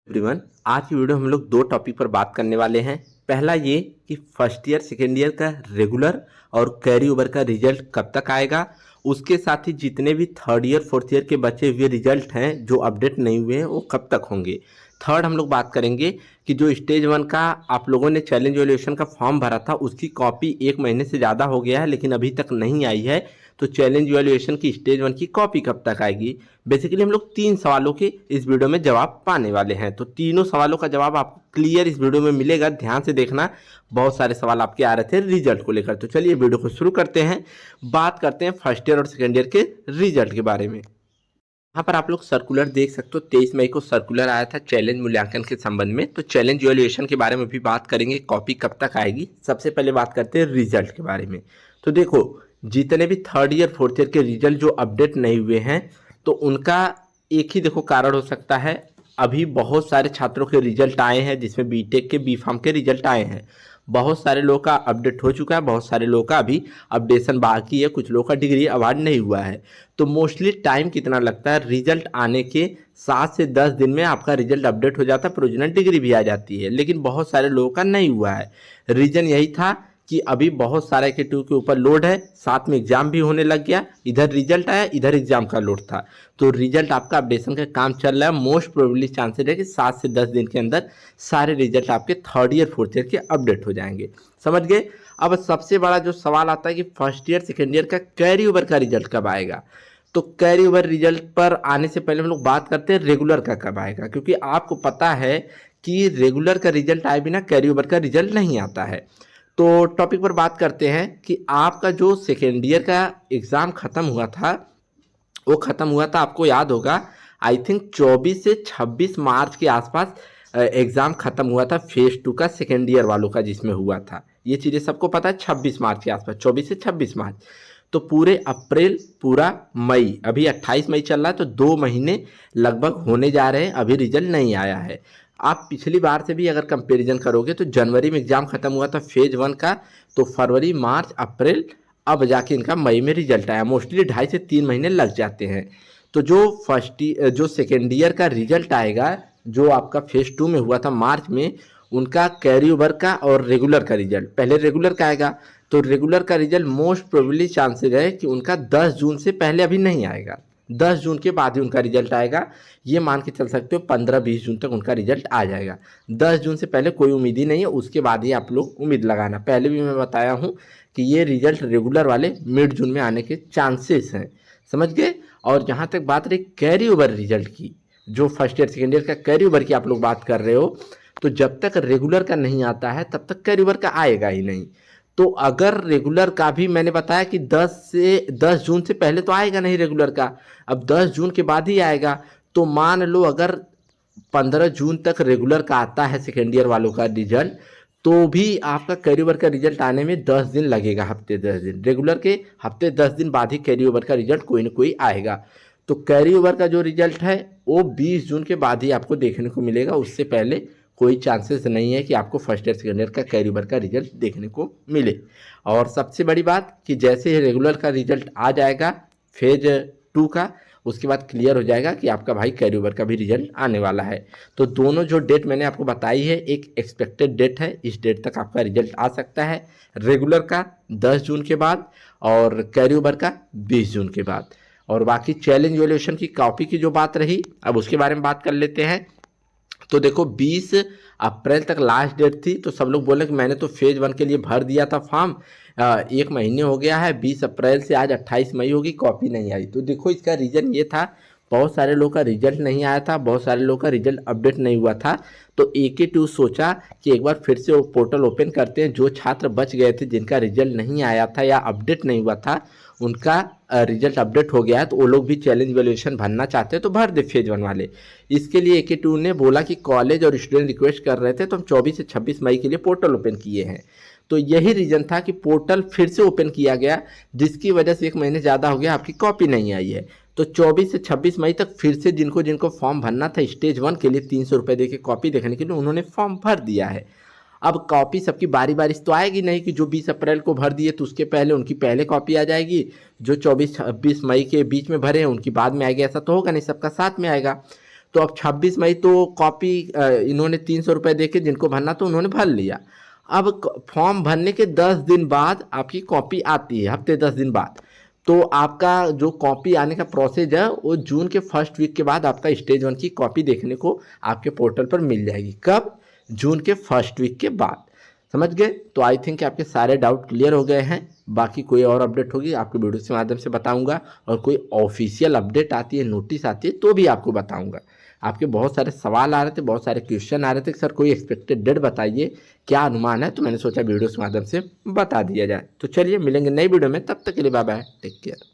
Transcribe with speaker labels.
Speaker 1: Everyone, आज की video हम लोग दो टॉपिक पर बात करने वाले हैं। पहला ये कि फर्स्ट ईयर सेकेंड ईयर का रेगुलर और कैरी ओवर का रिजल्ट कब तक आएगा। उसके साथ ही जितने भी थर्ड ईयर फोर्थ ईयर के बचे हुए रिजल्ट हैं जो अपडेट नहीं हुए हैं वो कब तक होंगे। थर्ड हम लोग बात करेंगे कि जो स्टेज वन का आप लोगों ने चैलेंज वैल्यूएशन का फॉर्म भरा था उसकी कॉपी 1 महीने से ज़्यादा हो गया है लेकिन अभी तक नहीं आई है। तो चैलेंज वैल्यूएशन की स्टेज वन की कॉपी कब तक आएगी। बेसिकली हम लोग 3 सवालों के इस वीडियो में जवाब पाने वाले हैं। तो तीनों सवालों का जवाब आपको क्लियर इस वीडियो में मिलेगा, ध्यान से देखना। बहुत सारे सवाल आपके आ रहे थे रिजल्ट को लेकर। तो चलिए वीडियो को शुरू करते हैं। बात करते हैं फर्स्ट ईयर और सेकेंड ईयर के रिजल्ट के बारे में। यहाँ पर आप लोग सर्कुलर देख सकते हो, 23 मई को सर्कुलर आया था चैलेंज मूल्यांकन के संबंध में। तो चैलेंज वैल्यूएशन के बारे में भी बात करेंगे, कॉपी कब तक आएगी। सबसे पहले बात करते हैं रिजल्ट के बारे में। तो देखो, जितने भी थर्ड ईयर फोर्थ ईयर के रिजल्ट जो अपडेट नहीं हुए हैं तो उनका एक ही देखो कारण हो सकता है। अभी बहुत सारे छात्रों के रिजल्ट आए हैं जिसमें बीटेक के बी फार्म के रिजल्ट आए हैं। बहुत सारे लोगों का अपडेट हो चुका है, बहुत सारे लोगों का अभी अपडेशन बाकी है, कुछ लोगों का डिग्री अवार्ड नहीं हुआ है। तो मोस्टली टाइम कितना लगता है, रिजल्ट आने के 7 से 10 दिन में आपका रिजल्ट अपडेट हो जाता है, प्रोविजनल डिग्री भी आ जाती है। लेकिन बहुत सारे लोगों का नहीं हुआ है। रीज़न यही था कि अभी बहुत सारे के टू के ऊपर लोड है, साथ में एग्जाम भी होने लग गया। इधर रिजल्ट आया, इधर एग्जाम का लोड था। तो रिजल्ट आपका अपडेशन का काम चल रहा है। मोस्ट प्रोबेबली चांसेस है कि 7 से 10 दिन के अंदर सारे रिजल्ट आपके थर्ड ईयर फोर्थ ईयर के अपडेट हो जाएंगे। समझ गए। अब सबसे बड़ा जो सवाल आता है कि फर्स्ट ईयर सेकेंड ईयर का कैरी ओवर का रिजल्ट कब आएगा। तो कैरी ओवर रिजल्ट पर आने से पहले हम लोग बात करते हैं रेगुलर का कब आएगा, क्योंकि आपको पता है कि रेगुलर का रिजल्ट आए बिना कैरी ओवर का रिजल्ट नहीं आता है। तो टॉपिक पर बात करते हैं कि आपका जो सेकेंड ईयर का एग्ज़ाम ख़त्म हुआ था वो ख़त्म हुआ था, आपको याद होगा, आई थिंक 24 से 26 मार्च के आसपास एग्ज़ाम ख़त्म हुआ था फेज़ 2 का सेकेंड ईयर वालों का, जिसमें हुआ था। ये चीज़ें सबको पता है। 26 मार्च के आसपास, 24 से 26 मार्च। तो पूरे अप्रैल, पूरा मई, अभी 28 मई चल रहा है, तो 2 महीने लगभग होने जा रहे हैं, अभी रिजल्ट नहीं आया है। आप पिछली बार से भी अगर कंपैरिजन करोगे तो जनवरी में एग्ज़ाम ख़त्म हुआ था फेज़ 1 का, तो फरवरी, मार्च, अप्रैल, अब जाके इनका मई में रिजल्ट आया। मोस्टली 2.5 से 3 महीने लग जाते हैं। तो जो सेकेंड ईयर का रिजल्ट आएगा, जो आपका फेज़ 2 में हुआ था मार्च में, उनका कैरी ओवर का और रेगुलर का रिजल्ट, पहले रेगुलर का आएगा। तो रेगुलर का रिजल्ट मोस्ट प्रोबेबली चांसेस है कि उनका 10 जून से पहले अभी नहीं आएगा। 10 जून के बाद ही उनका रिजल्ट आएगा। ये मान के चल सकते हो 15-20 जून तक उनका रिजल्ट आ जाएगा। 10 जून से पहले कोई उम्मीद ही नहीं है, उसके बाद ही आप लोग उम्मीद लगाना। पहले भी मैं बताया हूँ कि ये रिजल्ट रेगुलर वाले मिड जून में आने के चांसेस हैं। समझ गए। और जहाँ तक बात रही कैरी ओवर रिजल्ट की, जो फर्स्ट ईयर सेकेंड ईयर का कैरी ओवर की आप लोग बात कर रहे हो, तो जब तक रेगुलर का नहीं आता है तब तक कैरी ओवर का आएगा ही नहीं। तो अगर रेगुलर का भी मैंने बताया कि 10 जून से पहले तो आएगा नहीं रेगुलर का, अब 10 जून के बाद ही आएगा। तो मान लो अगर 15 जून तक रेगुलर का आता है सेकेंड ईयर वालों का रिजल्ट, तो भी आपका कैरी ओवर का रिजल्ट आने में 10 दिन लगेगा, हफ्ते 10 दिन। रेगुलर के हफ्ते 10 दिन बाद ही कैरी ओवर का रिजल्ट कोई ना कोई आएगा। तो कैरी ओवर का जो रिजल्ट है वो 20 जून के बाद ही आपको देखने को मिलेगा। उससे पहले कोई चांसेस नहीं है कि आपको फर्स्ट ईयर सेकेंड ईयर का कैरी ओवर का रिजल्ट देखने को मिले। और सबसे बड़ी बात कि जैसे ही रेगुलर का रिजल्ट आ जाएगा फेज 2 का, उसके बाद क्लियर हो जाएगा कि आपका भाई कैरी ओवर का भी रिजल्ट आने वाला है। तो दोनों जो डेट मैंने आपको बताई है एक एक्सपेक्टेड डेट है, इस डेट तक आपका रिजल्ट आ सकता है। रेगुलर का 10 जून के बाद और कैरी ओवर का 20 जून के बाद। और बाकी चैलेंज वैल्यूएशन की कॉपी की जो बात रही, अब उसके बारे में बात कर लेते हैं। तो देखो 20 अप्रैल तक लास्ट डेट थी, तो सब लोग बोले कि मैंने तो फेज़ 1 के लिए भर दिया था फॉर्म, 1 महीने हो गया है, 20 अप्रैल से आज 28 मई होगी, कॉपी नहीं आई। तो देखो इसका रीज़न ये था, बहुत सारे लोगों का रिजल्ट नहीं आया था, बहुत सारे लोगों का रिजल्ट अपडेट नहीं हुआ था। तो AK2 सोचा कि एक बार फिर से वो पोर्टल ओपन करते हैं। जो छात्र बच गए थे जिनका रिजल्ट नहीं आया था या अपडेट नहीं हुआ था, उनका रिजल्ट अपडेट हो गया है, तो वो लोग भी चैलेंज वैल्यूएशन भरना चाहते हैं तो भर दे फेज 1 वाले। इसके लिए AK2 ने बोला कि कॉलेज और स्टूडेंट रिक्वेस्ट कर रहे थे, तो हम 24 से 26 मई के लिए पोर्टल ओपन किए हैं। तो यही रीज़न था कि पोर्टल फिर से ओपन किया गया, जिसकी वजह से 1 महीने ज़्यादा हो गया, आपकी कॉपी नहीं आई है। तो 24 से 26 मई तक फिर से जिनको जिनको फॉर्म भरना था स्टेज 1 के लिए 300 रुपये दे के कॉपी देखने के लिए, उन्होंने फॉर्म भर दिया है। अब कॉपी सबकी बारी बारी से तो आएगी नहीं कि जो 20 अप्रैल को भर दिए तो उसके पहले उनकी पहले कॉपी आ जाएगी, जो 24-26 मई के बीच में भरे हैं उनकी बाद में आएगी, ऐसा तो होगा नहीं, सबका साथ में आएगा। तो अब 26 मई तो कॉपी इन्होंने 300 रुपये दे के जिनको भरना तो उन्होंने भर लिया। अब फॉर्म भरने के 10 दिन बाद आपकी कॉपी आती है, हफ्ते 10 दिन बाद। तो आपका जो कॉपी आने का प्रोसेस है वो जून के फर्स्ट वीक के बाद आपका स्टेज 1 की कॉपी देखने को आपके पोर्टल पर मिल जाएगी। कब? जून के फर्स्ट वीक के बाद। समझ गए? तो आई थिंक आपके सारे डाउट क्लियर हो गए हैं। बाकी कोई और अपडेट होगी आपके वीडियो के माध्यम से बताऊंगा, और कोई ऑफिशियल अपडेट आती है, नोटिस आती है तो भी आपको बताऊंगा। आपके बहुत सारे सवाल आ रहे थे, बहुत सारे क्वेश्चन आ रहे थे, सर कोई एक्सपेक्टेड डेट बताइए, क्या अनुमान है, तो मैंने सोचा वीडियो के माध्यम से बता दिया जाए। तो चलिए मिलेंगे नई वीडियो में, तब तक के लिए बाय बाय, टेक केयर।